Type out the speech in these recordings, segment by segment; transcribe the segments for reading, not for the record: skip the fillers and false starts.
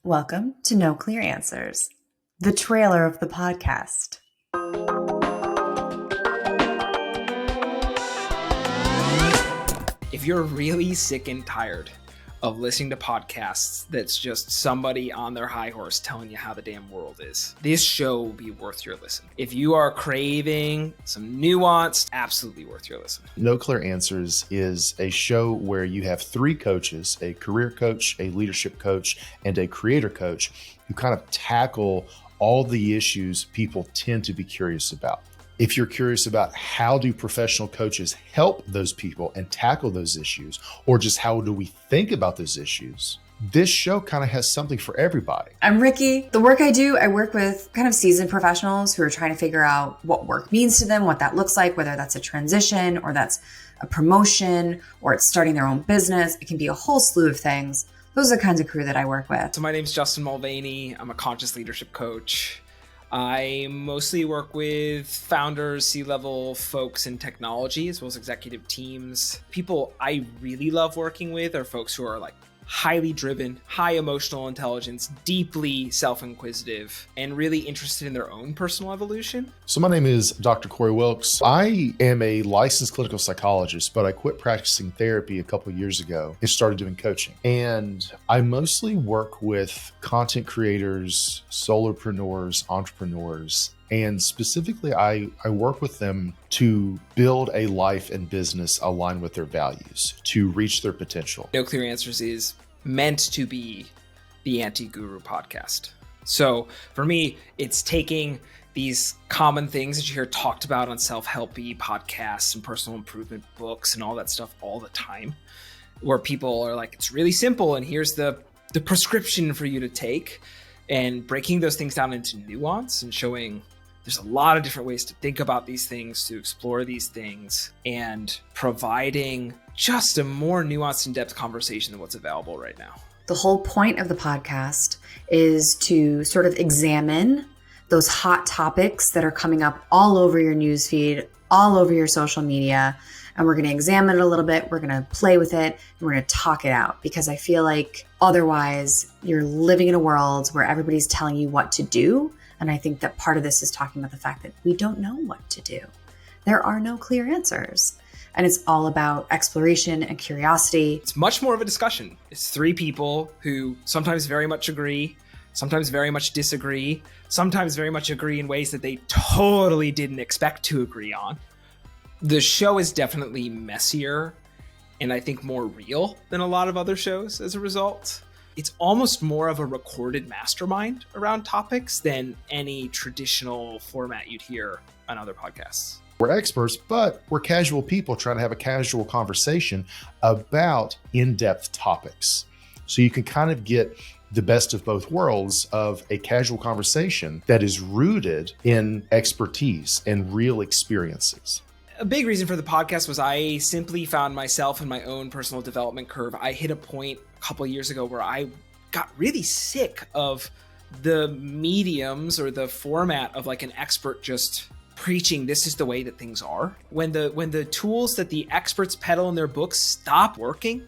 Welcome to No Clear Answers, the trailer of the podcast. If you're really sick and tired of listening to podcasts that's just somebody on their high horse telling you how the damn world is, this show will be worth your listen. If you are craving some nuance, absolutely worth your listen. No Clear Answers is a show where you have three coaches, a career coach, a leadership coach, and a creator coach, who kind of tackle all the issues people tend to be curious about. If you're curious about how do professional coaches help those people and tackle those issues, or just how do we think about those issues, this show kind of has something for everybody. I'm Ricky. The work I do, I work with kind of seasoned professionals who are trying to figure out what work means to them, what that looks like, whether that's a transition or that's a promotion or it's starting their own business. It can be a whole slew of things. Those are the kinds of crew that I work with. So my name's Justin Mulvaney. I'm a conscious leadership coach. I mostly work with founders, C-level folks in technology, as well as executive teams. People I really love working with are folks who are like highly driven, high emotional intelligence, deeply self-inquisitive, and really interested in their own personal evolution. So my name is Dr. Corey Wilkes. I am a licensed clinical psychologist, but I quit practicing therapy a couple of years ago and started doing coaching. And I mostly work with content creators, solopreneurs, entrepreneurs. And specifically, I work with them to build a life and business aligned with their values, to reach their potential. No Clear Answers is meant to be the anti-guru podcast. So for me, it's taking these common things that you hear talked about on self-helpy podcasts and personal improvement books and all that stuff all the time, where people are like, it's really simple and here's the prescription for you to take, and breaking those things down into nuance and showing there's a lot of different ways to think about these things, to explore these things, and providing just a more nuanced, in-depth conversation than what's available right now. The whole point of the podcast is to sort of examine those hot topics that are coming up all over your newsfeed, all over your social media. And we're going to examine it a little bit. We're going to play with it and we're going to talk it out, because I feel like otherwise you're living in a world where everybody's telling you what to do. And I think that part of this is talking about the fact that we don't know what to do. There are no clear answers. And it's all about exploration and curiosity. It's much more of a discussion. It's three people who sometimes very much agree, sometimes very much disagree, sometimes very much agree in ways that they totally didn't expect to agree on. The show is definitely messier and I think more real than a lot of other shows as a result. It's almost more of a recorded mastermind around topics than any traditional format you'd hear on other podcasts. We're experts, but we're casual people trying to have a casual conversation about in-depth topics. So you can kind of get the best of both worlds of a casual conversation that is rooted in expertise and real experiences. A big reason for the podcast was I simply found myself in my own personal development curve. I hit a point a couple of years ago where I got really sick of the mediums or the format of like an expert just preaching this is the way that things are. When the tools that the experts peddle in their books stop working,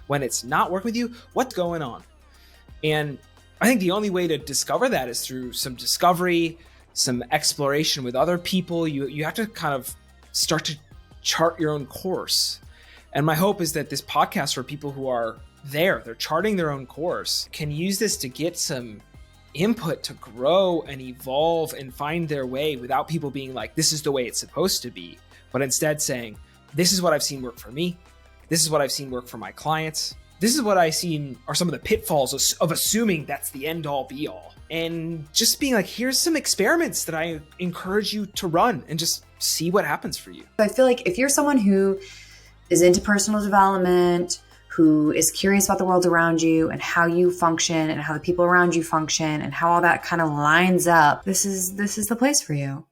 when it's not working with you, what's going on? And I think the only way to discover that is through some discovery, some exploration with other people. You have to kind of start to chart your own course. And my hope is that this podcast, for people who are they're charting their own course, can use this to get some input to grow and evolve and find their way without people being like, this is the way it's supposed to be, but instead saying, this is what I've seen work for me. This is what I've seen work for my clients. This is what I've seen are some of the pitfalls of assuming that's the end all be all. And just being like, here's some experiments that I encourage you to run and just see what happens for you. I feel like if you're someone who is into personal development, who is curious about the world around you and how you function and how the people around you function and how all that kind of lines up, this is the place for you.